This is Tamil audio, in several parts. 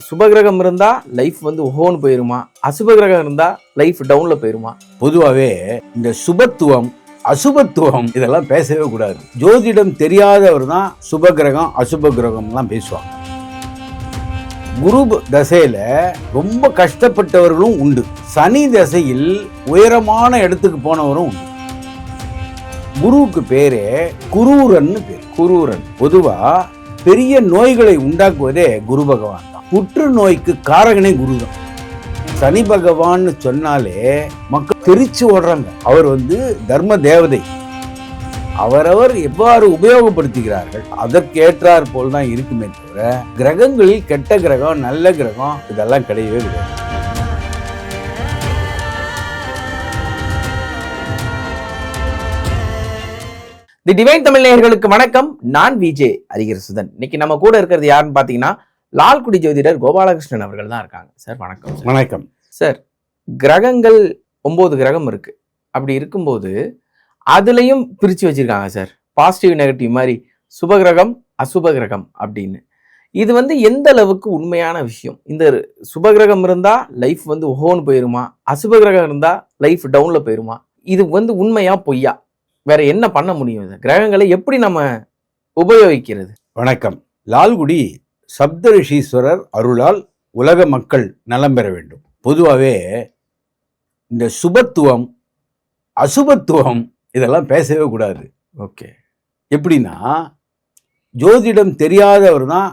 சுபகிரகம் இருந்தா லைஃப் வந்து ஓஹோன்னு போயிருமா, அசுபகிரகம் இருந்தா லைஃப் டவுன்ல போயிருமா? பொதுவாகவே இந்த சுபத்துவம் அசுபத்துவம் இதெல்லாம் பேசவே கூடாது. ஜோதிடம் தெரியாதவர் தான் சுபகிரகம் அசுப கிரகம்லாம் பேசுவாங்க. குரு தசையில ரொம்ப கஷ்டப்பட்டவர்களும் உண்டு. சனி தசையில் உயரமான இடத்துக்கு போனவரும் உண்டு. குருவுக்கு பேரே குரூரன்னு பேர். குரூரன் பொதுவா பெரிய நோய்களை உண்டாக்குவதே குரு பகவான் தான். புற்றுநோய்க்கு காரகனே குரு தான். சனி பகவான்னு சொன்னாலே மக்கள் தெரிச்சு ஓடுறாங்க. அவர் வந்து தர்ம தேவதை. அவரவர் எவ்வாறு உபயோகப்படுத்துகிறார்கள் அதற்கு ஏற்றாற் போல் தான் இருக்குமே தவிர கிரகங்களில் கெட்ட கிரகம் நல்ல கிரகம் இதெல்லாம் கிடையவே கிடையாது. தி டிவைன் தமிழ் நேயர்களுக்கு வணக்கம். நான் விஜே ஹரிஹரசுதன். இன்னைக்கு நம்ம கூட இருக்கிறது யாருன்னு பாத்தீங்கன்னா லால்குடி ஜோதிடர் கோபாலகிருஷ்ணன் அவர்கள் தான் இருக்காங்க. சார் வணக்கம். வணக்கம் சார். கிரகங்கள் 9 கிரகம் இருக்கு. அப்படி இருக்கும்போது அதுலயும் பிரிச்சு வச்சிருக்காங்க சார், பாசிட்டிவ் நெகட்டிவ் மாதிரி, சுபகிரகம் அசுபகிரகம் அப்படின்னு. இது வந்து எந்த அளவுக்கு உண்மையான விஷயம்? இந்த சுபகிரகம் இருந்தா லைஃப் வந்து ஓஹோன்னு போயிருமா, அசுபகிரகம் இருந்தா லைஃப் டவுன்ல போயிருமா? இது வந்து உண்மையா பொய்யா? வேற என்ன பண்ண முடியும்? கிரகங்களை எப்படி நம்ம உபயோகிக்கிறது? வணக்கம். லால்குடி சப்தரிஷீஸ்வரர் அருளால் உலக மக்கள் நலம் பெற வேண்டும். பொதுவாகவே இந்த சுபத்துவம் அசுபத்துவம் இதெல்லாம் பேசவே கூடாது. ஓகே. எப்படின்னா, ஜோதிடம் தெரியாதவர் தான்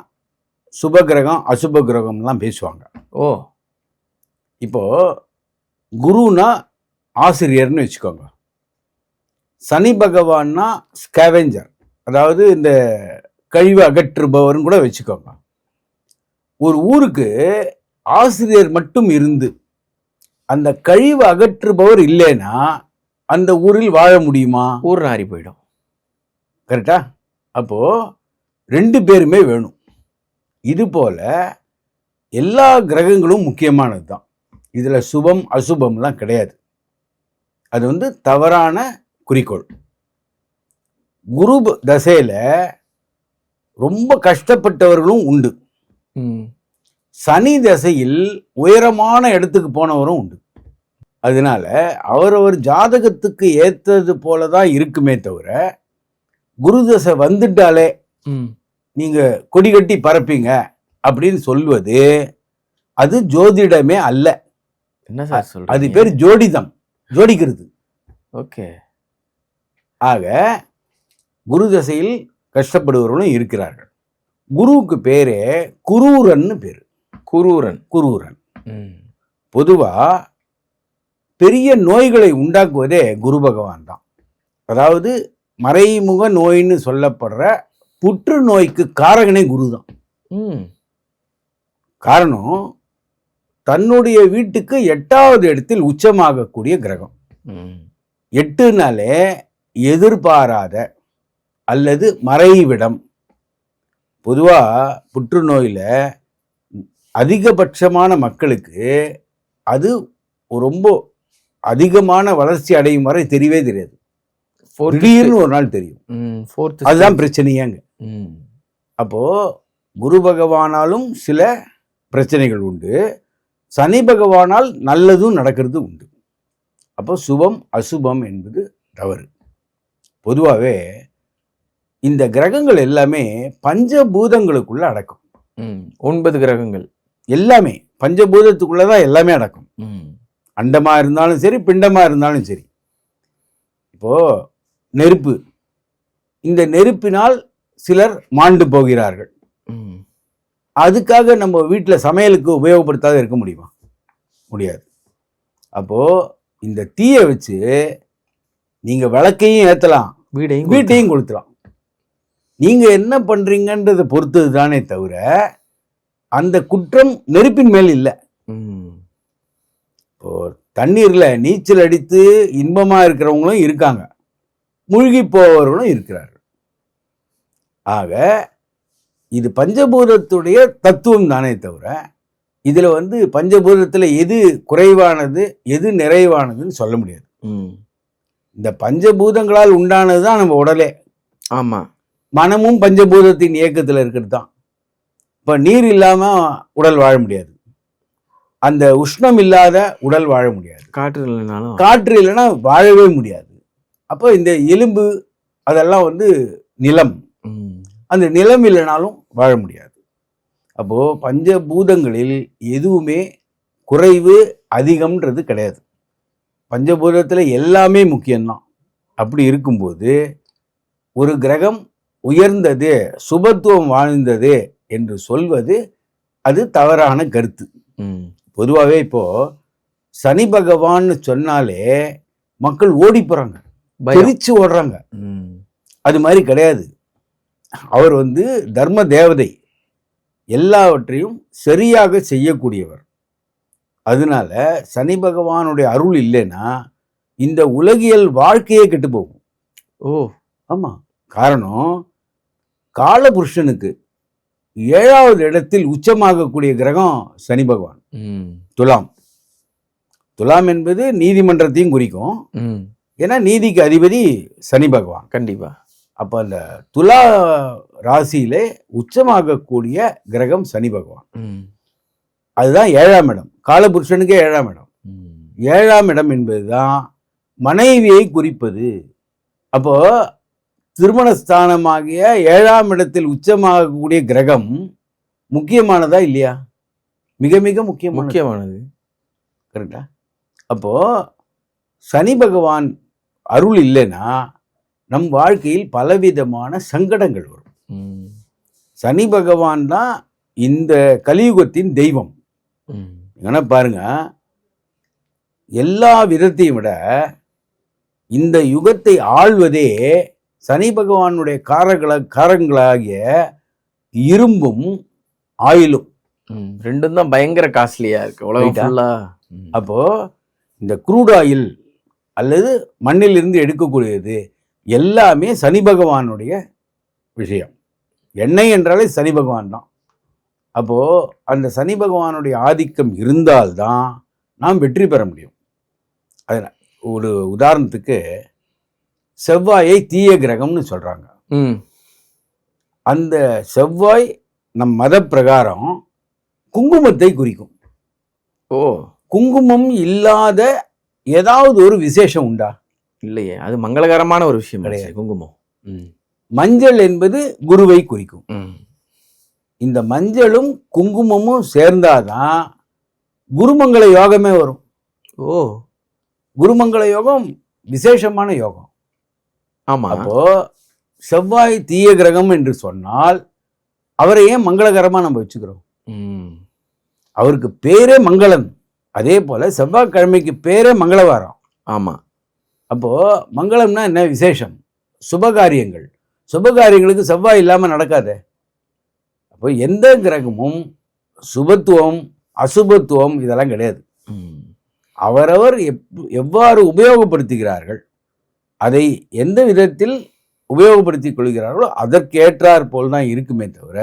சுபகிரகம் அசுப கிரகம்லாம் பேசுவாங்க. ஓ. இப்போ குருனா ஆசிரியர்னு வச்சுக்கோங்க. சனி பகவான்னா ஸ்கேவெஞ்சர், அதாவது இந்த கழிவு அகற்றுபவர்னு கூட வச்சுக்கோங்க. ஒரு ஊருக்கு ஆசிரியர் மட்டும் இருந்து அந்த கழிவு அகற்றுபவர் இல்லைன்னா அந்த ஊரில் வாழ முடியுமா? ஊர் நாரி போயிடும். கரெக்டா? அப்போ 2 பேருமே வேணும். இது போல எல்லா கிரகங்களும் முக்கியமானது தான். இதுல சுபம் அசுபம்லாம் கிடையாது. அது வந்து தவறான குறிக்கோள். குரு தசையில ரொம்ப கஷ்டப்பட்டவர்களும் உண்டு. சனி தசையில் உயரமான இடத்துக்கு போனவரும் உண்டு. அதனால அவரவர் ஜாதகத்துக்கு ஏற்றது போலதான் இருக்குமே தவிர குரு தசை வந்துட்டாலே நீங்க கொடி கட்டி பறப்பீங்க அப்படின்னு சொல்வது அது ஜோதிடமே அல்ல. என்ன சார் சொல்றீங்க? அது பேர் ஜோடிதம், ஜோடிக்கிறது. ஓகே. ஆக குரு தசையில் கஷ்டப்படுபவர்களும் இருக்கிறார்கள். குருவுக்கு பேரே குரூரன்னு பேரு. குரூரன். குரூரன் பொதுவா பெரிய நோய்களை உண்டாக்குவதே குரு பகவான் தான். அதாவது மறைமுக நோயின்னு சொல்லப்படுற புற்றுநோய்க்கு காரகனே குரு தான். காரணம், தன்னுடைய வீட்டுக்கு 8வது இடத்தில் உச்சமாகக்கூடிய கிரகம். 8னாலே எதிர்பாராத அல்லது மறைவிடம். பொதுவா புற்றுநோயில அதிகபட்சமான மக்களுக்கு அது ரொம்ப அதிகமான வளர்ச்சி அடையும் வரை தெரியவே தெரியாது. திடீர்னு ஒரு நாள் தெரியும். அதுதான் பிரச்சனையாங்க. அப்போ குரு பகவானாலும் சில பிரச்சனைகள் உண்டு, சனி பகவானால் நல்லதும் நடக்கிறது உண்டு. அப்போ சுபம் அசுபம் என்பது தவறு. பொதுவாகவே இந்த கிரகங்கள் எல்லாமே பஞ்சபூதங்களுக்குள்ள அடக்கும். 9 கிரகங்கள் எல்லாமே பஞ்சபூதத்துக்குள்ளதான் எல்லாமே அடக்கும். அண்டமா இருந்தாலும் சரி, பிண்டமா இருந்தாலும் சரி. இப்போ நெருப்பு, இந்த நெருப்பினால் சிலர் மாண்டு போகிறார்கள். அதுக்காக நம்ம வீட்டில் சமையலுக்கு உபயோகப்படுத்தாத இருக்க முடியுமா? முடியாது. அப்போ இந்த தீயை வச்சு நீங்க விளக்கையும் ஏத்தலாம், வீட்டையும் கொளுத்தலாம். நீங்க என்ன பண்றீங்கன்றதை பொறுத்தது தானே தவிர அந்த குற்றம் நெருப்பின் மேல் இல்லை. இப்போ தண்ணீர்ல நீச்சல் அடித்து இன்பமா இருக்கிறவங்களும் இருக்காங்க, மூழ்கி போவர்களும் இருக்கிறார்கள். ஆக இது பஞ்சபூதத்துடைய தத்துவம் தானே தவிர இதுல வந்து பஞ்சபூதத்துல எது குறைவானது எது நிறைவானதுன்னு சொல்ல முடியாது. இந்த பஞ்சபூதங்களால் உண்டானதுதான் நம்ம உடலே. ஆமா. மனமும் பஞ்சபூதத்தின் இயக்கத்துல இருக்கிறது தான். இப்போ நீர் இல்லாமல் உடல் வாழ முடியாது, அந்த உஷ்ணம் இல்லாத உடல் வாழ முடியாது, காற்று இல்லைனாலும் காற்று இல்லைன்னா வாழவே முடியாது. அப்போ இந்த எலும்பு அதெல்லாம் வந்து நிலம், அந்த நிலம் இல்லைனாலும் வாழ முடியாது. அப்போ பஞ்சபூதங்களில் எதுவுமே குறைவு அதிகம்ன்றது கிடையாது. பஞ்சபூதத்தில் எல்லாமே முக்கியம்தான். அப்படி இருக்கும்போது ஒரு கிரகம் உயர்ந்தது, சுபத்துவம் வாழ்ந்தது என்று சொல்வது அது தவறான கருத்து. பொதுவாகவே இப்போ சனி பகவான்னு சொன்னாலே மக்கள் ஓடி போறாங்க, பிரிச்சு ஓடுறாங்க. அது மாதிரி கிடையாது. அவர் வந்து தர்ம தேவதை, எல்லாவற்றையும் சரியாக செய்யக்கூடியவர். அதனால சனி பகவானுடைய அருள் இல்லைன்னா இந்த உலகியல் வாழ்க்கையே கெட்டு போகும். ஆமா, காரணம் காலபுருஷனுக்கு 7வது இடத்தில் உச்சமாகக்கூடிய கிரகம் சனி பகவான். துலாம், துலாம் என்பது நீதிமன்றத்தையும் குறிக்கும். ஏன்னா நீதிக்கு அதிபதி சனி பகவான். கண்டிப்பா. அப்ப அந்த துலா ராசியிலே உச்சமாகக்கூடிய கிரகம் சனி பகவான். அதுதான் 7ஆம் இடம், காலபுருஷனுக்கே 7ஆம் இடம். 7ஆம் இடம் என்பதுதான் மனைவியை குறிப்பது. அப்போ திருமணஸ்தானமாகிய 7ஆம் இடத்தில் உச்சமாகக்கூடிய கிரகம் முக்கியமானதா இல்லையா? மிக மிக முக்கியமானது. கரெக்டா? அப்போ சனி பகவான் அருள் இல்லைன்னா நம் வாழ்க்கையில் பலவிதமான சங்கடங்கள் வரும். சனி பகவான் தான் இந்த கலியுகத்தின் தெய்வம். ஏன்னா பாருங்க, எல்லா விதத்தையும் விட இந்த யுகத்தை ஆள்வதே சனி பகவானுடைய காரங்களாகிய இரும்பும் ஆயிலும். ரெண்டும் தான் பயங்கர காஸ்ட்லியா இருக்கு உலகம். அப்போ இந்த க்ரூட் ஆயில் அல்லது மண்ணிலிருந்து எடுக்கக்கூடியது எல்லாமே சனி பகவானுடைய விஷயம். எண்ணெய் என்றாலே சனி பகவான் தான். அப்போ அந்த சனி பகவானுடைய ஆதிக்கம் இருந்தால்தான் நாம் வெற்றி பெற முடியும். அதனால் ஒரு உதாரணத்துக்கு செவ்வாயை தீய கிரகம்னு சொல்றாங்க. அந்த செவ்வாய் நம் மத பிரகாரம் குங்குமத்தை குறிக்கும். குங்குமம் இல்லாத ஏதாவது ஒரு விசேஷம் உண்டா? இல்லையே, அது மங்களகரமான ஒரு விஷயம் கிடையாது. குங்குமம். மஞ்சள் என்பது குருவை குறிக்கும். இந்த மஞ்சளும் குங்குமமும் சேர்ந்தாதான் குருமங்கள யோகமே வரும். குருமங்கள யோகம் விசேஷமான யோகம். ஆமா. அப்போ செவ்வாய் தீய கிரகம் என்று சொன்னால் அவரை ஏன் மங்களகரமா நம்ம வச்சுக்கிறோம்? அவருக்கு பேரே மங்களம். அதே போல செவ்வாய்க்கிழமைக்கு பேரே மங்களவாரம். ஆமா. அப்போ மங்களம்னா என்ன? விசேஷம், சுபகாரியங்கள். சுபகாரியங்களுக்கு செவ்வாய் இல்லாம நடக்காது. அப்போ எந்த கிரகமும் சுபத்துவம் அசுபத்துவம் இதெல்லாம் கிடையாது. அவரவர் எவ்வாறு உபயோகப்படுத்துகிறார்கள், அதை எந்த விதத்தில் உபயோகப்படுத்திக் கொள்கிறார்களோ அதற்கேற்றாற் போல் தான் இருக்குமே தவிர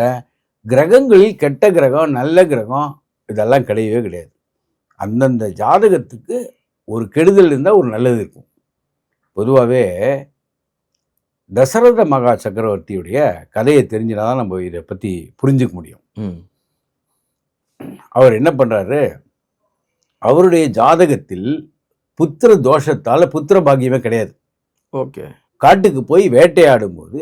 கிரகங்களில் கெட்ட கிரகம் நல்ல கிரகம் இதெல்லாம் கிடையவே கிடையாது. அந்தந்த ஜாதகத்துக்கு ஒரு கெடுதல் இருந்தால் ஒரு நல்லது இருக்கும். பொதுவாகவே தசரத மகா சக்கரவர்த்தியுடைய கதையை தெரிஞ்சினாதான் நம்ம இதை பற்றி புரிஞ்சுக்க முடியும். அவர் என்ன பண்ணுறாரு, அவருடைய ஜாதகத்தில் புத்திர தோஷத்தால் புத்திர பாக்கியமே கிடையாது. காட்டுக்கு போய் வேட்டையாடும் போது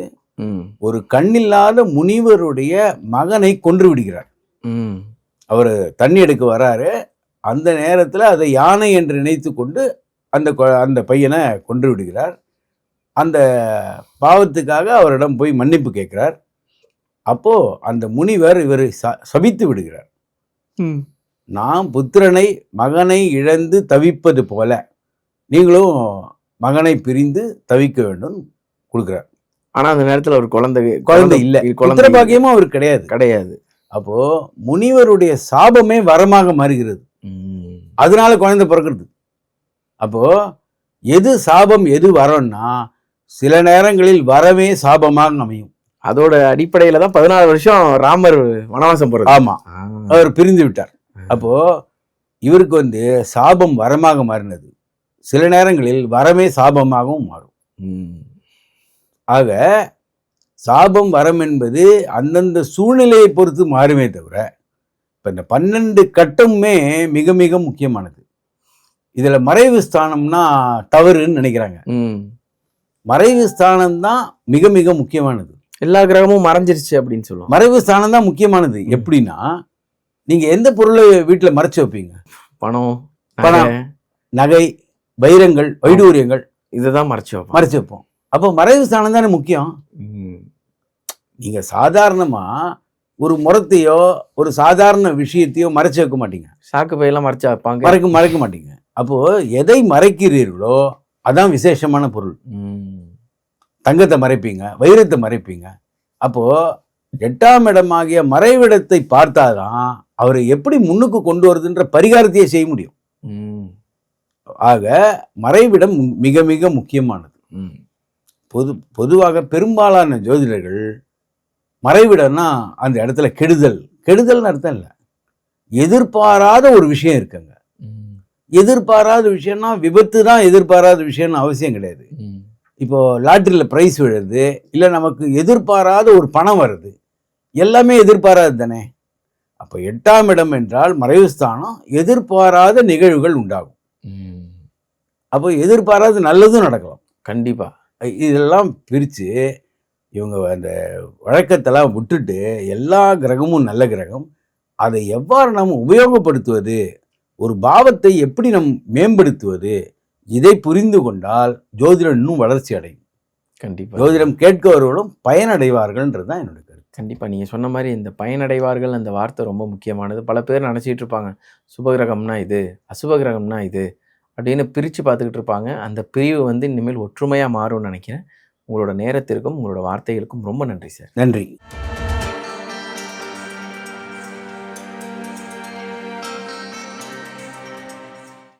ஒரு கண்ணில்லாத முனிவருடைய மகனை கொன்று விடுகிறார். அவர் தண்ணி எடுக்க வராரு, அந்த நேரத்தில் அதை யானை என்று நினைத்து கொண்டு அந்த பையனை கொன்று விடுகிறார். அந்த பாவத்துக்காக அவரிடம் போய் மன்னிப்பு கேட்கிறார். அப்போ அந்த முனிவர் இவரை சபித்து விடுகிறார். நாம் புத்திரனை மகனை இழந்து தவிப்பது போல நீங்களும் மகனை பிரிந்து தவிக்க வேண்டும் கொடுக்கிறார். ஆனா அந்த நேரத்தில் ஒரு குழந்தை இல்லை, புத்திர பாக்கியமும் அவருக்கு கிடையாது. அப்போ முனிவருடைய சாபமே வரமாக மாறுகிறது. அதனால குழந்தை பிறக்கிறது. அப்போ எது சாபம் எது வரம்னா சில நேரங்களில் வரவே சாபமாக அமையும். அதோட அடிப்படையில தான் 16 வருஷம் ராமர் வனவாசம் போறாரு. ஆமா, அவர் பிரிந்து விட்டார். அப்போ இவருக்கு சாபம் வரமாக மாறினது. சில நேரங்களில் வரமே சாபமாகவும் மாறும். ஆக சாபம் வரம் என்பது அந்தந்த சூழ்நிலையை பொறுத்து மாறுமே தவிர இப்போ இந்த 12 கட்டமுமே மிக மிக முக்கியமானது. இதுல மறைவு ஸ்தானம்னா தவறுன்னு நினைக்கிறாங்க. மறைவு ஸ்தானம் தான் மிக மிக முக்கியமானது. எல்லா கிரகமும் மறைஞ்சிருச்சு அப்படின்னு சொல்லுவோம். மறைவு ஸ்தானம் தான் முக்கியமானது. எப்படின்னா நீங்க எந்த பொருளை வீட்டுல மறைச்சு வைப்பீங்க? பணம், நகை, வைரங்கள், வைடூரியங்கள், இதுதான் மறைச்சு வைப்போம். அப்போ மறைவு ஸ்தானம் தானே முக்கியம். நீங்க சாதாரணமா ஒரு முறத்தையோ ஒரு சாதாரண விஷயத்தையோ மறைச்சு வைக்க மாட்டீங்க. சாக்கு பையெல்லாம் மறைச்சு வைப்பாங்க. மறைக்க மாட்டீங்க. அப்போ எதை மறைக்கிறீர்களோ அதான் விசேஷமான பொருள். தங்கத்தை மறைப்பீங்க, வைரத்தை மறைப்பீங்க. அப்போ 8ஆம் இடமாகிய மறைவிடத்தை பார்த்தாதான் அவரை எப்படி முன்னுக்கு கொண்டு வருதுன்ற பரிகாரத்தையே செய்ய முடியும். ஆக மறைவிடம் மிக மிக முக்கியமானது. பொதுவாக பெரும்பாலான ஜோதிடர்கள் மறைவிடம்னா அந்த இடத்துல கெடுதல்னு அர்த்தம் இல்லை, எதிர்பாராத ஒரு விஷயம் இருக்குங்க. எதிர்பாராத விஷயம்னா விபத்து தான் எதிர்பாராத விஷயம்னு அவசியம் கிடையாது. இப்போ லாட்டரியில் பிரைஸ் விழுது, இல்லை நமக்கு எதிர்பாராத ஒரு பணம் வருது, எல்லாமே எதிர்பாராது தானே. அப்போ 8ஆம் இடம் என்றால் மறைவு ஸ்தானம், எதிர்பாராத நிகழ்வுகள் உண்டாகும். அப்போ எதிர்பாராத நல்லதும் நடக்கலாம். கண்டிப்பா. இதெல்லாம் பிரித்து இவங்க அந்த வழக்கத்தெல்லாம் விட்டுட்டு எல்லா கிரகமும் நல்ல கிரகம், அதை எவ்வாறு நாம் உபயோகப்படுத்துவது, ஒரு பாவத்தை எப்படி நம் மேம்படுத்துவது, இதை புரிந்து கொண்டால் ஜோதிடம் இன்னும் வளர்ச்சி அடையும். கண்டிப்பா. ஜோதிடம் கேட்கவர்களும் பயனடைவார்கள்ன்றது தான் என்னோட கருத்து. கண்டிப்பா. நீங்க சொன்ன மாதிரி இந்த பயனடைவார்கள் அந்த வார்த்தை ரொம்ப முக்கியமானது. பல பேர் நினைச்சிட்டு இருப்பாங்க சுபகிரகம்னா இது, அசுபகிரகம்னா இது அப்படின்னு பிரித்து பார்த்துக்கிட்டு இருப்பாங்க. அந்த பிரிவு இனிமேல் ஒற்றுமையாக மாறும்னு நினைக்கிறேன். உங்களோட நேரத்திற்கும் உங்களோட வார்த்தைகளுக்கும் ரொம்ப நன்றி சார். நன்றி.